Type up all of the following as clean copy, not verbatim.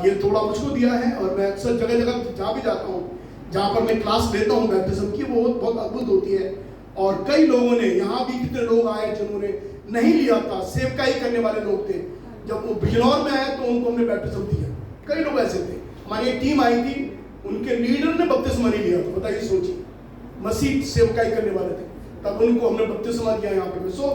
ये थोड़ा मुझको दिया है और मैं अक्सर जगह जगह जहाँ भी जाता हूँ, जहाँ पर मैं क्लास लेता हूँ बैप्टिज्म की, वो बहुत अद्भुत होती है। और कई लोगों ने, यहाँ भी कितने लोग आए जिन्होंने नहीं लिया था, सेवकाई करने वाले लोग थे, जब वो बिजनौर में आए तो उनको हमने बैप्टिज्म दिया। कई लोग ऐसे थे, हमारी एक टीम आई थी, उनके लीडर ने बपतिस्मा नहीं लिया था, बताइए सोचिए, मसीह सेवकाई करने वाले थे, तब उनको हमने बपतिस्मा दिया यहाँ पे। सो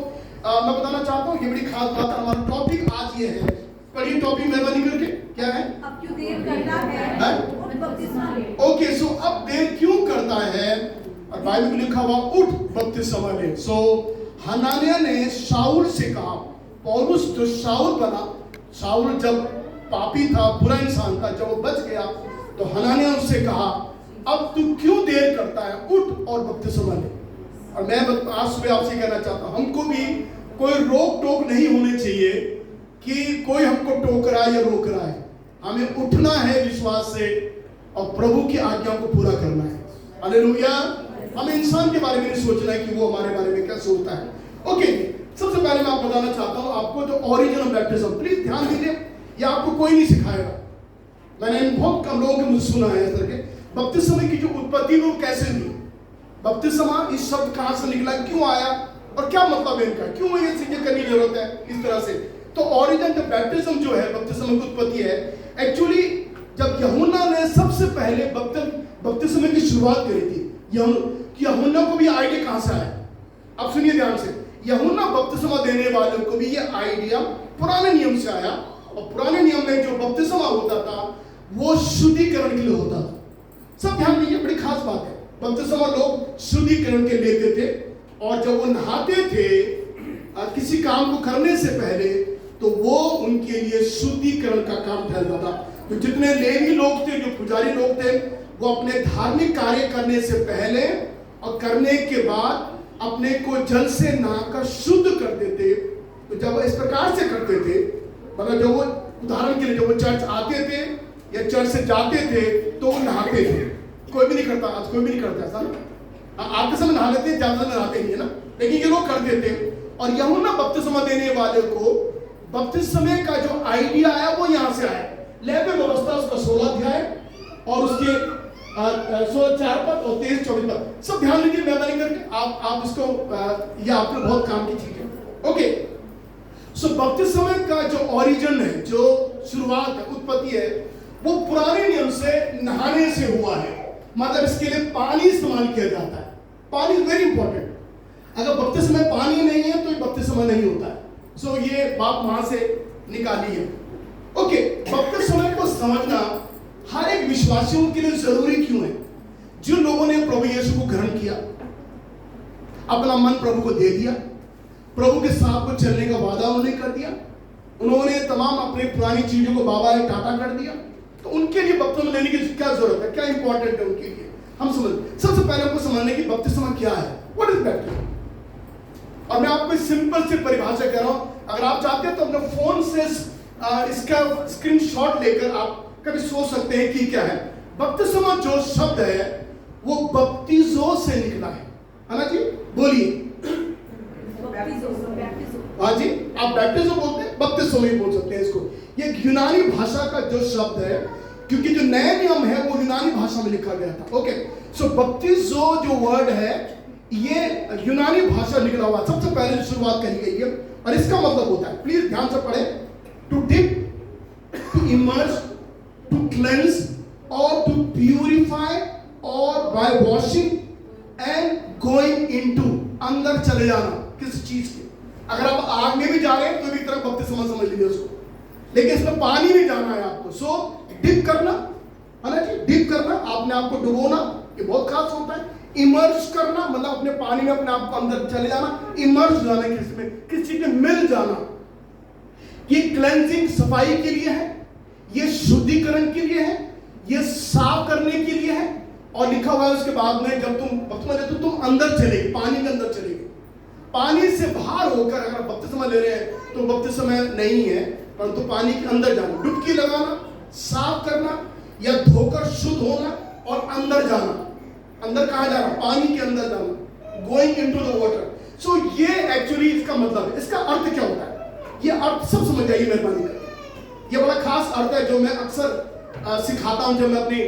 मैं बताना चाहता हूँ, ये बड़ी खास बात है। हमारा टॉपिक आज ये है, पढ़िए टॉपिक मेहरबानी करके, क्या है? अब क्यों देर करता है? बपतिस्मा ले। ओके, सो अब देर क्यों करता है? और बाइबल में लिखा हुआ उठ बपतिस्मा ले। सो हनानिया ने शाऊल से कहा, पौलुस जो शाऊल बना, शाऊल जब पापी था, बुरा इंसान था, जब वो बच गया तो हनानिया उससे कहा, अब तू क्यों देर करता है, उठ और बपतिस्मा ले। और मैं आज सुबह आपसे कहना चाहता हूं, हमको भी कोई रोक टोक नहीं होनी चाहिए कि कोई हमको टोक रहा है या रोक रहा है। हमें उठना है विश्वास से और प्रभु की आज्ञा को पूरा करना है। हालेलुया। हमें इंसान के बारे में नहीं सोचना है कि वो हमारे बारे में क्या सोचता है। ओके, सबसे पहले मैं आपको बताना चाहता हूं, आपको जो ओरिजिन ऑफ बैप्टिज्म, प्लीज ध्यान दीजिए, ये आपको कोई नहीं सिखाएगा। मैंने बहुत कम लोगों के मुझे सुना है इस तरह के बपतिस्मा की जो उत्पत्ति वो कैसे हुई, बपतिस्मा इस शब्द कहां से निकला, क्यों आया और क्या मतलब है इनका, क्यों ये चीजें करने की जरूरत है इस तरह से। तो ओरिजिन द बैप्टिज्म जो है, बपतिस्मा की उत्पत्ति है, एक्चुअली जब यूहन्ना ने सबसे पहले बपतिस्मा की शुरुआत करी थी, यूहन्ना को भी आइडिया कहां से आया? अब सुनिए ध्यान से, यूहन्ना बपतिस्मा देने वालों को भी ये आइडिया पुराने नियम से आया। और पुराने नियम में जो बपतिस्मा होता था वो शुद्धिकरण के लिए होता था। सब ध्यान दीजिए, बड़ी खास बात है। बपतिस्मा लोग शुद्धिकरण के लेते थे, और जब वो नहाते थे किसी काम को करने से पहले, तो वो उनके लिए शुद्धिकरण का काम ठहरता था। तो जितने लेवी लोग थे, जो पुजारी लोग थे, वो अपने धार्मिक कार्य करने से पहले और करने के बाद अपने को जल से नहाकर शुद्ध करते थे। तो जब इस प्रकार से करते थे, मतलब जब वो उदाहरण के लिए जब वो चर्च आते थे या चर्च से जाते थे तो वो नहाते थे। कोई भी नहीं करता, आज कोई भी नहीं करता ऐसा ना। आते समय नहा लेते, ज्यादा समय नहाते नहीं है ना, लेकिन ये लोग करते थे। और यूहन्ना बपतिस्मा देने वाले को बपतिस्मे का जो आइडिया आया वो यहाँ से आया। लेवी व्यवस्था उसका 16 अध्याय और उसके 16 पद और 23-24 पद। सब ध्यान लीजिए मेहरबानी करके, आप इसको ये आपके बहुत काम की चीज है। ओके, सो बपतिस्मा का जो ओरिजिन है, जो शुरुआत है, उत्पत्ति है, वो पुराने नियम से नहाने से हुआ है। मतलब इसके लिए पानी इस्तेमाल किया जाता है। पानी इज वेरी इंपॉर्टेंट। अगर बपतिस्मा में पानी नहीं है तो बपतिस्मा नहीं होता है। सो ये बात वहां से निकाली है। ओके, बपतिस्मा को समझना हर एक विश्वासियों के लिए जरूरी क्यों है? जिन लोगों ने प्रभु यीशु को ग्रहण किया, अपना मन प्रभु को दे दिया, प्रभु के साथ को चलने का वादा उन्होंने कर दिया, उन्होंने तमाम अपनी पुरानी चीजों को बाबा ने टाटा कर दिया, तो उनके लिए बपतिस्मा लेने की क्या जरूरत है, क्या इंपॉर्टेंट है उनके लिए? हम समझ, सबसे पहले हमको समझने की बपतिस्मा क्या है, व्हाट इज बैप्टिज्म। और मैं आपको सिंपल से परिभाषा कर रहा हूं। अगर आप चाहते हैं तो अपने फोन से इसका स्क्रीनशॉट लेकर आप कभी सोच सकते हैं कि क्या है। बपतिस्मा जो शब्द है वो बपतिजो से निकला है ना जी? बोलिए। हाँ जी, आप बैप्टिज्म बोलते हैं, बपतिस्मा ही बोल सकते हैं इसको। ये यूनानी भाषा का जो शब्द है, क्योंकि जो नया नियम है वो यूनानी भाषा में लिखा गया था। ओके, सो बपतिजो जो वर्ड है ये यूनानी भाषा निकला हुआ, सबसे पहले शुरुआत करी गई है। और इसका मतलब होता है, प्लीज ध्यान से पढ़े, to dip, to emerge, to cleanse और टू प्यूरिफाई और by washing and going into, अंदर चले जाना किस चीज के। अगर आप आग में भी जा रहे हैं तो भी तरह बपतिस्मा समझ लीजिए उसको, लेकिन इसमें पानी भी जाना है आपको। सो डिप करना है ना जी, डिप करना, अपने आप को डुबोना, ये बहुत खास होता है। इमर्ज करना मतलब अपने पानी में अपने आप को अंदर चले जाना, इमर्ज जाना किसमें, किस चीज में मिल जाना। ये क्लेंजिंग सफाई के लिए है, ये शुद्धिकरण के लिए है, ये साफ करने के लिए है। और लिखा हुआ है उसके बाद में, जब तुम बपतिस्मा लेते हो तुम अंदर चलेगी, पानी के अंदर चलेगी। पानी से बाहर होकर अगर बपतिस्मा ले रहे हैं तो बपतिस्मा नहीं है, परंतु पानी के अंदर जाना, डुबकी लगाना, साफ करना या धोकर शुद्ध होना और अंदर जाना। अंदर कहाँ जाना? पानी के अंदर जाना, गोइंग इनटू द वाटर। सो ये एक्चुअली इसका मतलब है। इसका अर्थ क्या होता है, ये अर्थ सब समझ जाइए मेहरबानी करके। ये बड़ा खास अर्थ है जो मैं अक्सर सिखाता हूं जब मैं अपनी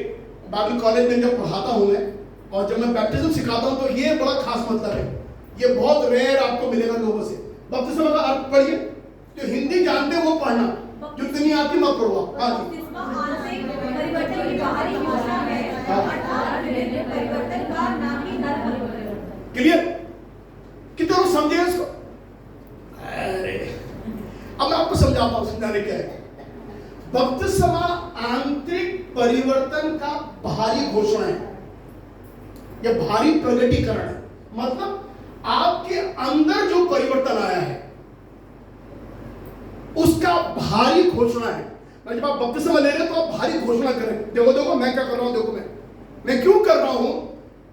बाइबल कॉलेज में जब पढ़ाता हूं मैं, और जब मैं बैप्टिज्म सिखाता हूं तो ये बड़ा खास मतलब है। ये बहुत रेयर आपको मिलेगा लोगों से। बपतिस्मा का अर्थ पढ़िए, जो हिंदी जानते हैं वो पढ़ना, जो नहीं आती मत पढ़ो। हाँ जी, परिवर्तन की बाहरी घोषणा है, अर्थात परिवर्तन का ना कि नर परिवर्तन। क्लियर? कितने लोग समझे इसको? अरे अब मैं आपको समझाता हूं, समझाने क्या है। बपतिस्मा आंतरिक परिवर्तन का बाहरी घोषणा है, यह भारी प्रगटीकरण है। मतलब आपके अंदर जो परिवर्तन आया है उसका भारी घोषणा है। जब आप बपतिस्मा ले रहे हैं तो आप भारी घोषणा करें, देखो देखो मैं क्या कर रहा हूं, देखो मैं क्यों कर रहा हूं,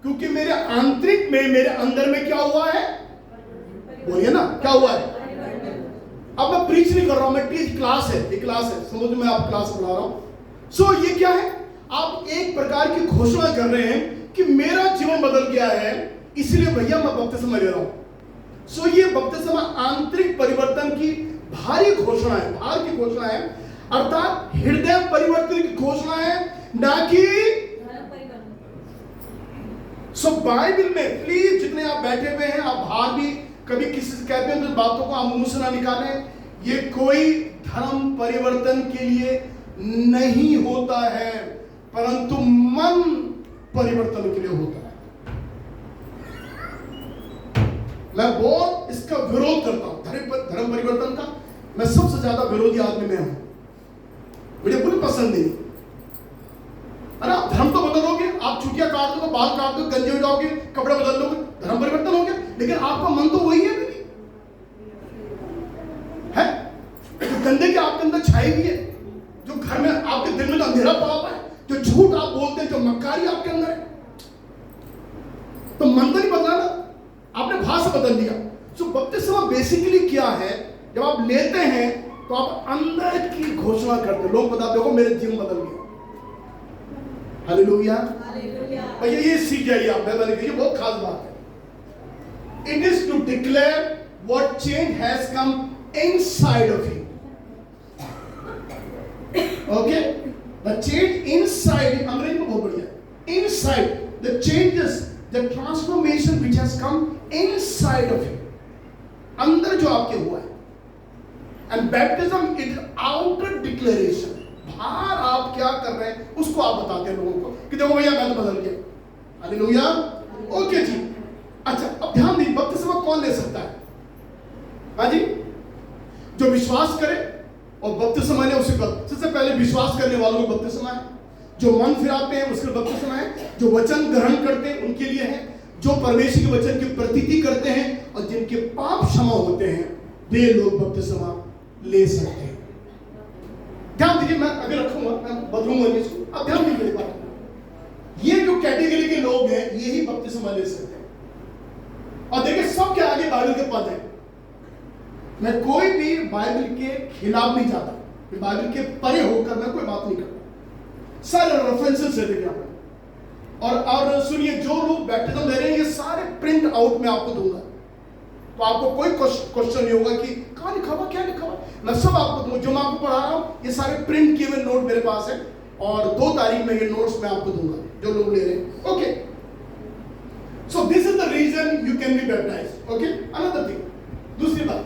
क्योंकि मेरे आंतरिक में, मेरे अंदर में क्या हुआ है, बोलिए ना क्या हुआ है। अब मैं प्रीच नहीं कर रहा हूं, मैं टीच, क्लास है, ये क्लास है, समझ में आप क्लास पढ़ा रहा हूं। सो ये क्या है, आप एक प्रकार की घोषणा कर रहे हैं कि मेरा जीवन बदल गया है, इसलिए भैया मैं बपतिस्मा ले रहा हूं। सो ये बपतिस्मा आंतरिक परिवर्तन की भारी घोषणा है, बाहर की घोषणा है, अर्थात हृदय परिवर्तन की घोषणा है, ना कि। सो बाइबल में प्लीज जितने आप बैठे हुए हैं, आप बाहर भी कभी किसी से कहते हैं तो बातों को आप मुंह से ना निकालें। ये कोई धर्म परिवर्तन के लिए नहीं होता है, परंतु मन परिवर्तन के लिए होता है। मैं बहुत इसका विरोध करता हूं, धर्म परिवर्तन का मैं सबसे ज्यादा विरोधी आदमी में हूं, मुझे बिल्कुल पसंद नहीं। अरे आप धर्म तो बदलोगे, आप चुटिया काट दो, बाल काट दो, गंजे हो जाओगे, कपड़े बदल लोगे, धर्म परिवर्तन हो गया, लेकिन आपका मन तो वही है जो गंदे के आपके अंदर छाई हुई है, जो घर में आपके दिल में अंधेरा पड़ा हुआ है, जो झूठ आप बोलते हैं, जो मक्कारी आपके अंदर है, तो मन तो नहीं बदला ना, आपने भाषा बदल दिया। सो बपतिस्मा बेसिकली क्या है, जब आप लेते हैं तो आप अंदर की घोषणा करते, लोग बताते हो मेरे जीवन बदल गया। हालेलुया, भैया ये सीख जाइए आप, ये बहुत खास बात है। It is to declare what change has come inside of you. Okay, the change inside, अंग्रेजी में बहुत बढ़िया, inside, the changes, the transformation which has come inside of you, अंदर जो आपके हुआ है। And baptism is outer declaration, बाहर आप क्या कर रहे हैं उसको आप बताते हैं लोगों को कि देखो भैया मैं तो बदल गया। हालेलुया, ओके जी। अच्छा अब ध्यान दीजिए, बपतिस्मा कौन ले सकता है? हाँ जी, जो विश्वास करे और बपतिस्मा ले उसी पर। सबसे पहले विश्वास करने वालों को बपतिस्मा है, जो मन फिराते हैं उसके बपतिस्मा है, जो वचन ग्रहण करते हैं उनके लिए है, जो परमेश्वर के वचन की प्रतीति करते हैं और जिनके पाप क्षमा होते हैं, वे लोग बपतिस्मा ले सकते हैं। ध्यान दीजिए, मैं अगर रखूंगा, मैं बदलूंगा नहीं इसको, अब ध्यान दीजिए इस बात में। ये जो कैटेगरी के लोग हैं यही बपतिस्मा ले सकते हैं। और देखिए सबके आगे बाइबल के पद हैं, मैं कोई भी बाइबल के खिलाफ नहीं जाता, बाइबल के परे होकर मैं कोई बात नहीं करता, सारे रेफरेंसेस है देखिए। और सुनिए, जो लोग बैप्टिज्म ले रहे हैं ये सारे प्रिंट आउट में आपको दूंगा, तो आपको कोई क्वेश्चन नहीं होगा कि कहाँ लिखा हुआ, क्या लिखा हुआ। मैं सब आपको दूंगा, जो मैं आपको पढ़ा रहा हूँ ये सारे प्रिंट किए हुए नोट मेरे पास है, और 2 तारीख में ये नोट्स मैं आपको दूंगा जो लोग ले रहे हैं। Okay, so this is the reason you can be baptised. Okay, another thing, दूसरी बात,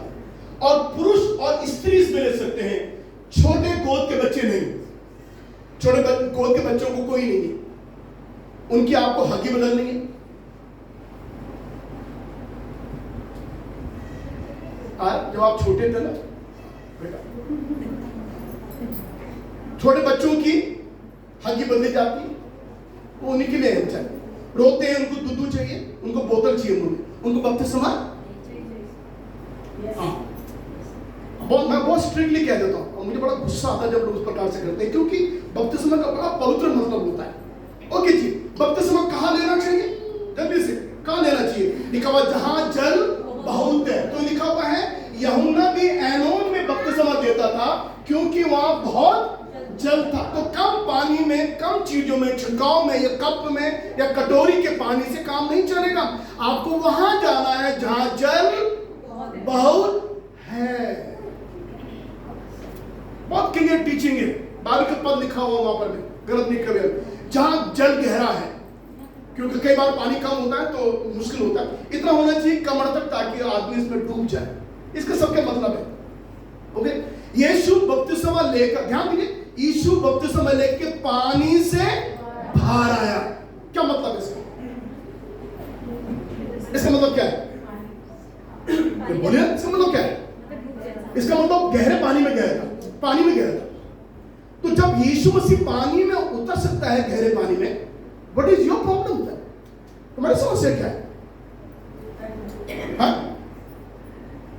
और पुरुष और स्त्री इसमें ले सकते हैं, छोटे गोद के बच्चे नहीं। छोटे गोद के बच्चों को कोई नहीं, उनकी आपको हकी बदलनी है। जब आप छोटे थे ना बेटा, छोटे बच्चों की हकी बदली जाती है, वो उन्हीं के लिए चाहिए, रोते हैं, उनको दूध चाहिए, उनको बोतल चाहिए, उनको बपतिस्मा। मैं बहुत स्ट्रिक्टली कह देता हूँ, और मुझे बड़ा गुस्सा आता है जब लोग उस प्रकार से करते हैं, क्योंकि बपतिस्मा का बड़ा पवित्र मतलब होता है। ओके जी, बपतिस्मा कहाँ लेना चाहिए? जल्दी से, कहाँ लेना चाहिए? लिखा हुआ जहां जल बहुत है, तो लिखा हुआ है यूहन्ना भी ऐनोन में बपतिस्मा देता था क्योंकि वहां बहुत जल था। तो कम पानी में, कम चीजों में, छिड़काव में या कप में या कटोरी के पानी से काम नहीं चलेगा, आपको वहां जाना है जहां जल बहुत है। बहुत क्लियर टीचिंग है, बाइबल का पद लिखा हुआ वहां पर, गलत नहीं करें, जहां जल गहरा है, क्योंकि कई बार पानी कम होता है तो मुश्किल होता है, इतना होना चाहिए कमर तक ताकि आदमी इसमें डूब जाए। इसका सबका मतलब है, ओके। यीशु बपतिस्मा लेकर, ध्यान दीजिए, यीशु बपतिस्मा लेकर पानी से बाहर आया। क्या मतलब है इसका? इसका मतलब क्या है? बोलिए, इसका मतलब क्या है? इसका मतलब गहरे पानी में गया था, पानी में गया था। तो जब यीशु मसीह पानी में उतर सकता है, गहरे पानी में, व्हाट इज योर प्रॉब्लम? तुम्हारी समस्या क्या है? हाँ?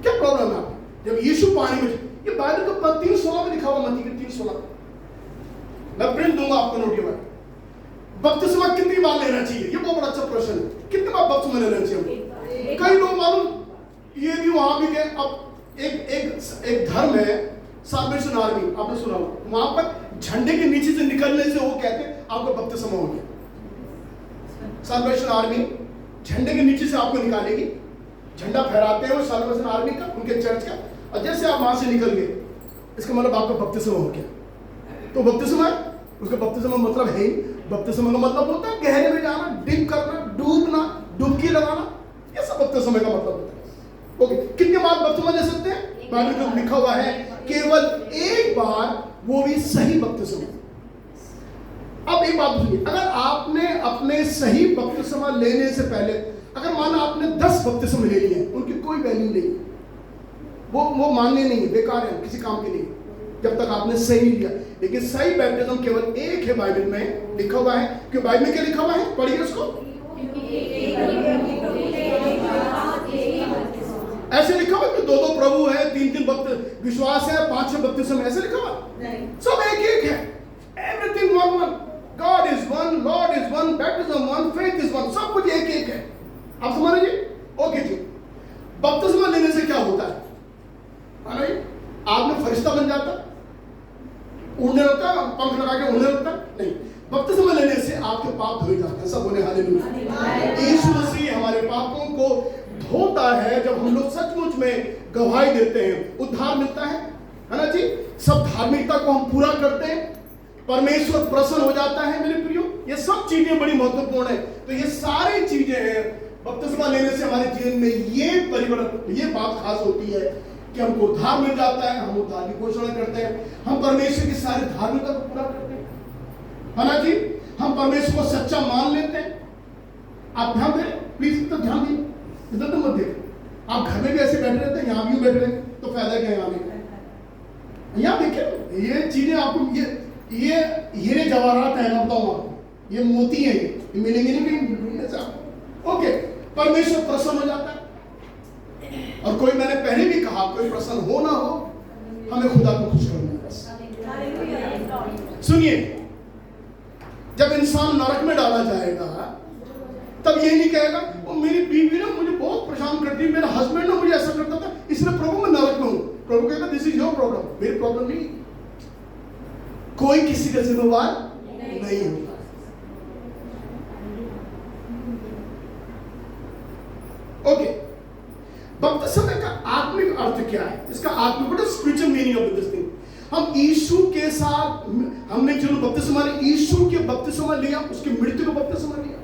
क्या प्रॉब्लम है आपको? जब यीशु पानी में, ये बाइबल का पद 3:16 में लिखा हुआ, मत्ती के 3:16, मैं प्रिंट दूंगा आपको नोट के बाद। बपतिस्मा कितनी बार लेना चाहिए? ये बहुत बड़ा अच्छा प्रश्न है, कितनी बार बपतिस्मा लेना चाहिए? कई लोग मालूम ये भी वहां भी गए। अब एक धर्म है साल्वेशन आर्मी, आपने सुना होगा, वहां पर झंडे के नीचे से निकलने से वो कहते हैं आपको बपतिस्मा हो गया। साल्वेशन आर्मी झंडे के नीचे से आपको निकालेगी, झंडा फहराते हैं वो साल्वेशन आर्मी का, उनके चर्च का, और जैसे आप वहां से निकल गए, इसका मतलब आपका बपतिस्मा हो गया। तो बपतिस्मा, उसका बपतिस्मा मतलब है ही, बपतिस्मा का मतलब होता है गहरे में जाना, डिप करना, डूबना, डुबकी लगाना, ये सब बपतिस्मा का मतलब होता है। ओके, कितने बार बपतिस्मा ले सकते हैं? बाइबल में लिखा हुआ है केवल एक बार, वो भी सही बपतिस्मा। अब एक बात सुनिए, अगर आपने अपने सही बपतिस्मा लेने से पहले, अगर माना आपने 10 बपतिस्मा ले लिए, उनकी कोई वैल्यू नहीं, वो मान्य नहीं है, बेकार है, किसी काम के नहीं, जब तक आपने सही नहीं लिया। लेकिन सही बैप्टिज्म केवल एक है, बाइबल में लिखा हुआ है। क्यों? बाइबल में क्या लिखा हुआ है? पढ़िए उसको। ऐसे लिखा हुआ कि 2-2 प्रभु है, 3-3 भक्त विश्वास है, 5-6 बपतिस्मा, ऐसे लिखा हुआ? सब एक है, everything one. God is one, Lord is one, baptism one, faith is one, सब कुछ एक है। आप समझ रहे? ओके जी। बपतिस्मा लेने से क्या होता है? आपने फरिश्ता बन जाता, उड़ने लगता, पंख लगा के उड़ने लगता? नहीं, बपतिस्मा लेने से आपके पाप धोए जाते हैं। सब बोले हालेलुया। यीशु मसीह हमारे पापों को धोता है। जब हम लोग सचमुच में गवाही देते हैं, उद्धार मिलता है ना जी। सब धार्मिकता को हम पूरा करते हैं, परमेश्वर प्रसन्न हो जाता है। मेरे प्रियो, ये सब चीजें बड़ी महत्वपूर्ण है। तो ये सारी चीजें हैं, बपतिस्मा लेने से हमारे जीवन में ये परिवर्तन, ये बात खास होती है कि हमको उद्धार मिल जाता है, हम उद्धार की घोषणा करते हैं, हम परमेश्वर की सारी धार्मिकता को पूरा करते हैं, है ना जी। हम परमेश्वर को सच्चा मान लेते हैं। आप ध्यान दें प्लीज, तो ध्यान दें, इधर तो मत देखें। आप घर में भी ऐसे बैठे रहते हैं, यहाँ भी बैठे रहते, तो फायदा क्या है आने का? यहाँ देखिए, ये चीजें आपको, ये हीरे जवाहरात है, मैं बताऊँ आपको, ये मोती है, ये मिलेंगे नहीं कहीं ढूंढने से आपको। ओके, परमेश्वर प्रसन्न हो जाता है। और कोई, मैंने पहले भी कहा, कोई प्रसन्न हो ना हो, हमें खुदा को खुश करना है बस। सुनिए, जब इंसान नरक में डाला जाएगा, तब ये नहीं कहेगा वो मेरी बीवी ना मुझे बहुत परेशान करती है, मेरा हस्बैंड ना मुझे ऐसा करता था, इसलिए प्रभु मैं नरक में हूं। प्रभु कहेगा दिस इज योर प्रॉब्लम, मेरी प्रॉब्लम नहीं। कोई किसी का जिम्मेवार नहीं होता। ओके, बपतिस्मा का आत्मिक अर्थ क्या है? इसका आत्मिक spiritual meaning of this thing. हम यीशु के साथ, हमने जो बपतिस्मा लिया, यीशु के बपतिस्मा लिया, उसकी मृत्यु को बपतिस्मा लिया,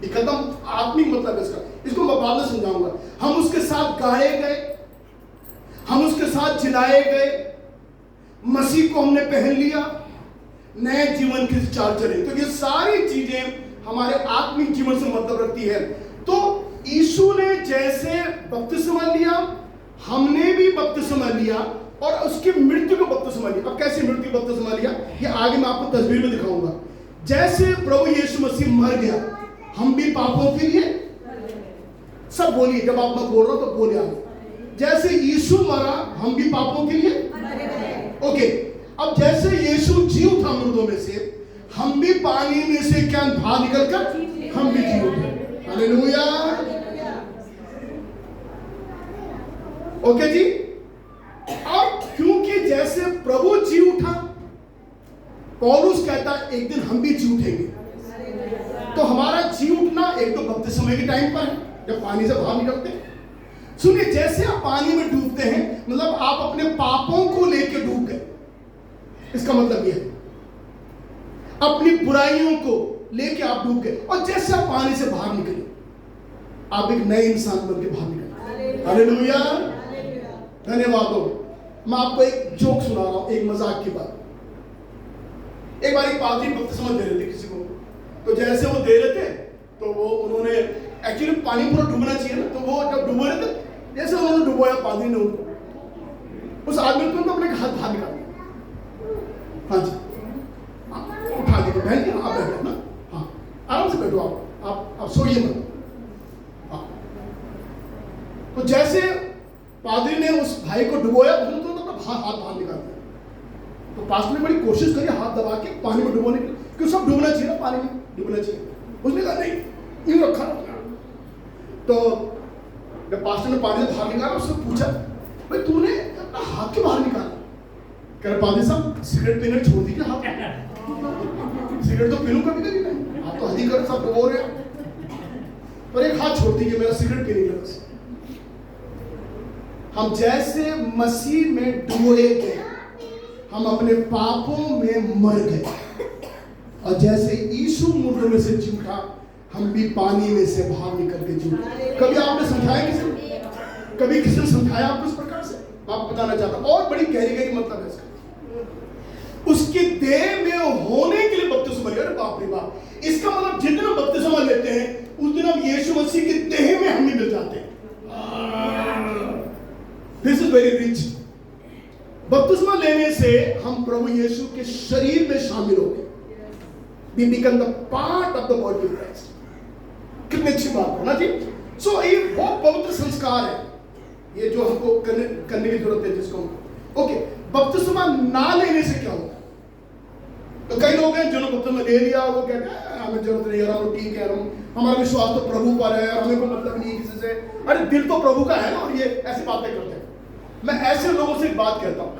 एकदम आत्मिक मतलब है इसका। इसको मैं बाद में समझाऊंगा। हम उसके साथ गाड़े गए, हम उसके साथ जिलाए गए, मसीह को हमने पहन लिया, नए जीवन के चाल चले। तो ये सारी चीजें हमारे आत्मिक जीवन से मतलब रखती है। तो यीशु ने जैसे बपतिस्मा लिया, हमने भी बपतिस्मा लिया, और उसकी मृत्यु को बपतिस्मा लिया। अब कैसे मृत्यु बपतिस्मा लिया, ये आगे मैं आपको तस्वीर में दिखाऊंगा। जैसे प्रभु यीशु मसीह मर गया, हम भी पापों के लिए, सब बोलिए, जब आप मैं बोल रहा हूं तो बोलिए आप। जैसे यीशु मरा, हम भी पापों के लिए। ओके, अब जैसे यीशु जी उठा मुर्दों में से, हम भी पानी में से क्या बाहर निकलकर हम भी जी उठे। हालेलुया। ओके जी। अब क्योंकि जैसे प्रभु जी उठा, पौलुस कहता है एक दिन हम भी जी उठेंगे। तो हमारा जी उठना एक तो बपतिस्मा के टाइम पर है, जब पानी से बाहर निकलते हैं। सुनिए, जैसे आप पानी में डूबते हैं, मतलब आप अपने पापों को लेकर डूब गए। इसका मतलब यह है अपनी बुराइयों को लेके आप डूब गए और जैसे आप पानी से बाहर निकले आप एक नए इंसान बन के बाहर निकले। हालेलुया, धन्यवाद हो। मैं आपको एक जोक सुना रहा हूं, एक मजाक की बात। एक बार एक पादरी बपतिस्मा दे रहे थे किसी को, तो जैसे वो दे रहे थे तो वो उन्होंने एक्चुअली पानी पूरा डूबना चाहिए ना, तो वो जब डुबो रहे थे जैसे उन्होंने डुबोया पादरी ने उनको, उस आदमी ने तुरंत अपने हाथ बाहर निकाल दिया। हाँ जी, उठा दीजिए बहन जी, आप बैठो ना, हाँ आराम से बैठो, आप सोइए मत। हाँ, तो जैसे पादरी ने उस भाई को डुबोया उसने तुरंत अपना हाथ बाहर निकाल दिया। तो पास्टर ने बड़ी कोशिश करी हाथ दबा के पानी में डुबोने की, क्योंकि सब डूबना चाहिए ना, पानी में डूबना चाहिए। उसने कहा नहीं, यूं रखा। तो जब पास्टर ने पानी से बाहर निकाला उससे पूछा भाई तूने अपना हाथ क्यों बाहर निकाला? कह रहे पादरी साहब सिगरेट पीने छोड़ दीजिए, हाथ सिगरेट तो पी लूं कभी कभी, नहीं आप तो अधिकार सब डुबो रहे हो, पर एक हाथ छोड़ दीजिए, मेरा सिगरेट पीने का बस। हम जैसे मसीह में डुबोए गए, हम अपने पापों में मर गए, और जैसे यीशु मुर्दों में से जी उठा हम भी पानी में से बाहर निकल के जी उठे। कभी आपने समझाया किसी ने? कभी किसी ने समझाया आपको इस प्रकार से? मैं आपको बताना चाहता हूं, और बड़ी गहरी मतलब है इसका। उसकी देह में होने के लिए बपतिस्मा लिया। बाप रे बाप, इसका मतलब जितना बपतिस्मा लेते हैं उस दिन हम यीशु मसीह की देह में हम भी मिल जाते हैं। This is very rich. बपतिस्मा लेने से हम प्रभु यीशु के शरीर में शामिल हो गए। We become the part of the body of Christ. कितनी अच्छी बात है ना जी। सो ये बहुत पवित्र संस्कार है, ये जो हमको करने की जरूरत है जिसको ओके। बपतिस्मा ना लेने से क्या होगा? तो कई लोग हैं जिन्होंने बपतिस्मा ले लिया, वो कहते हैं हमें जरूरत नहीं है, हम ठीक है, हमारा विश्वास तो प्रभु पर है, हमें कोई मतलब नहीं है किसी से। अरे दिल तो प्रभु का है ना, और ये ऐसी बातें करते हैं। मैं ऐसे लोगों से एक बात कहता हूं,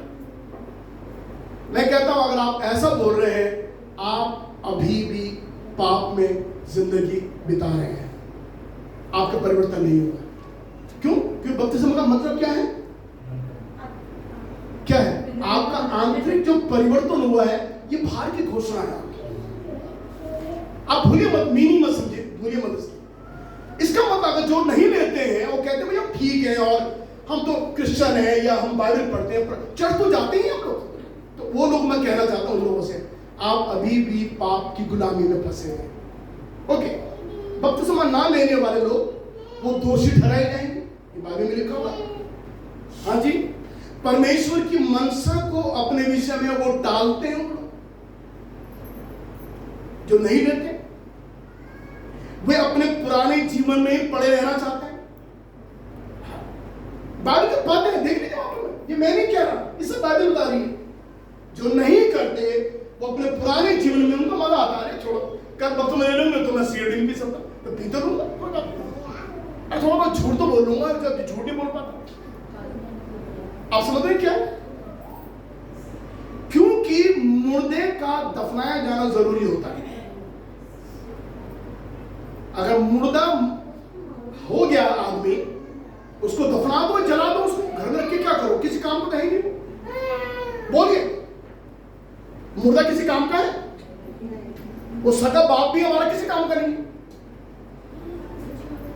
मैं कहता हूं अगर आप ऐसा बोल रहे हैं आप अभी भी पाप में जिंदगी बिता रहे हैं, आपका परिवर्तन नहीं होगा। क्यों? क्योंकि बपतिस्मा का मतलब क्या है? क्या है? आपका आंतरिक जो परिवर्तन हुआ है, ये बाहर की घोषणा है आपकी। आप भूलिए मत, मीनिंग मत समझिए, भूलिए मत इसका मतलब। अगर जो नहीं लेते हैं वो कहते हैं भैया ठीक है और हम तो क्रिश्चियन हैं या हम बाइबल पढ़ते हैं, चर्च तो जाते ही हम लोग, तो वो लोग मैं कहना चाहता हूं उन लोगों से आप अभी भी पाप की गुलामी में फंसे हैं। ओके, बपतिस्मा ना लेने वाले लोग वो दोषी ठहराए जाएंगे, ये बाइबल में लिखा हुआ है। हाँ जी, परमेश्वर की मनसा को अपने विषय में वो टालते हैं। जो नहीं लेते वे अपने पुराने जीवन में ही पड़े रहना चाहते हैं। बाइबल की बातें हैं, देख लीजिए वहां पर, ये मैं नहीं कह रहा, इसे बाइबल बता रही है। जो नहीं करते वो अपने पुराने जीवन में उनको मजा आता है, छोड़ो कल वक्त में ले लूंगा तो मैं सिगरेट नहीं पी सकता, तो पीते रहूंगा, थोड़ा बहुत झूठ तो बोल लूंगा, जब झूठ नहीं बोल पाता। आप समझ रहे क्या? क्योंकि मुर्दे का दफनाया जाना जरूरी होता है। अगर मुर्दा हो गया आदमी, उसको दफना दो, जला दो, उसको घर में रख के क्या करो? किसी काम को कहेंगे? बोलिए, मुर्दा किसी काम का है? वो सगा बाप भी हमारा किसी काम का नहीं।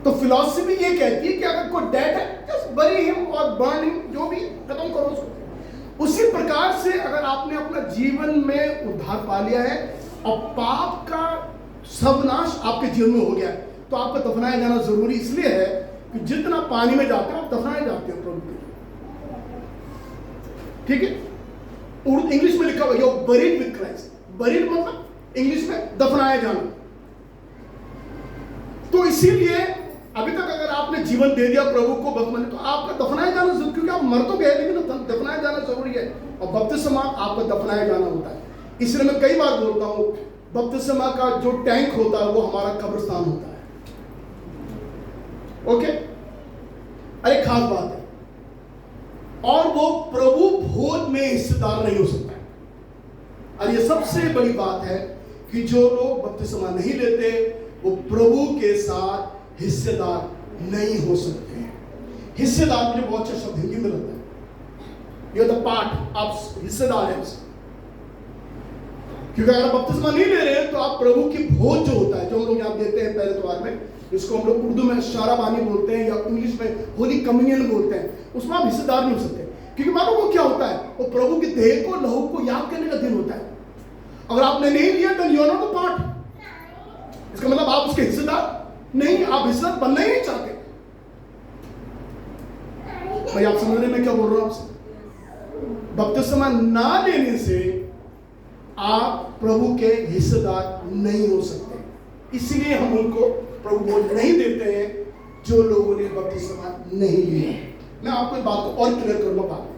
तो फिलॉसफी ये कहती है कि अगर कोई डेड है जस्ट बरी हिम और बर्न हिम, जो भी खत्म करो उसको। उसी प्रकार से अगर आपने अपना जीवन में उद्धार पा लिया है और पाप का सर्वनाश आपके जीवन में हो गया है, तो आपका दफनाया जाना जरूरी इसलिए है कि जितना पानी में जाते हो आप दफनाए जाते हो प्रभु के। ठीक है, इंग्लिश में लिखा हुआ है बरीड विद क्राइस्ट। बरीड मतलब इंग्लिश में दफनाया जाना। तो इसीलिए अभी तक अगर आपने जीवन दे दिया प्रभु को बपतिस्मा, तो आपका दफनाया जाना जरूरी, क्योंकि आप मर तो गए लेकिन दफनाया जाना जरूरी है। और बपतिस्मा आपका दफनाया जाना होता है। इसलिए मैं कई बार बोलता हूं बपतिस्मा का जो टैंक होता है वो हमारा कब्रिस्तान होता है। ओके, अरे खास बात है। और वो प्रभु भोज में हिस्सेदार नहीं हो सकता है। और ये सबसे बड़ी बात है कि जो लोग बपतिस्मा नहीं लेते वो प्रभु के साथ हिस्सेदार नहीं हो सकते हैं। हिस्सेदार मुझे बहुत अच्छा शब्द हिंदी में लगता है, ये द पार्ट, आप हिस्सेदार हैं। क्योंकि अगर आप बपतिस्मा नहीं ले रहे हैं तो आप प्रभु की भोज जो होता है, जो हम लोग यहाँ देते हैं पहले द्वार में, इसको हम लोग उर्दू में शाराबानी बोलते हैं या इंग्लिश में होली कम्युनियन बोलते हैं, उसमें आप हिस्सेदार नहीं हो सकते। क्योंकि मालूम वो क्या होता है, वो प्रभु के देह को, लहू को याद करने का दिन होता है। अगर आपने नहीं लिया तो you are not a part. इसका मतलब आप उसके हिस्सेदार नहीं, आप हिस्सेदार बनना ही नहीं चाहते। भाई आप समझ रहे मैं क्या बोल रहा हूं आपसे? बपतिस्मा ना लेने से आप प्रभु के हिस्सेदार नहीं हो सकते। इसलिए हम उनको प्रभु भोज नहीं देते हैं जो लोगों ने बपतिस्मा नहीं लिया। मैं आपको इस बात को और क्लियर करूंगा बाद में,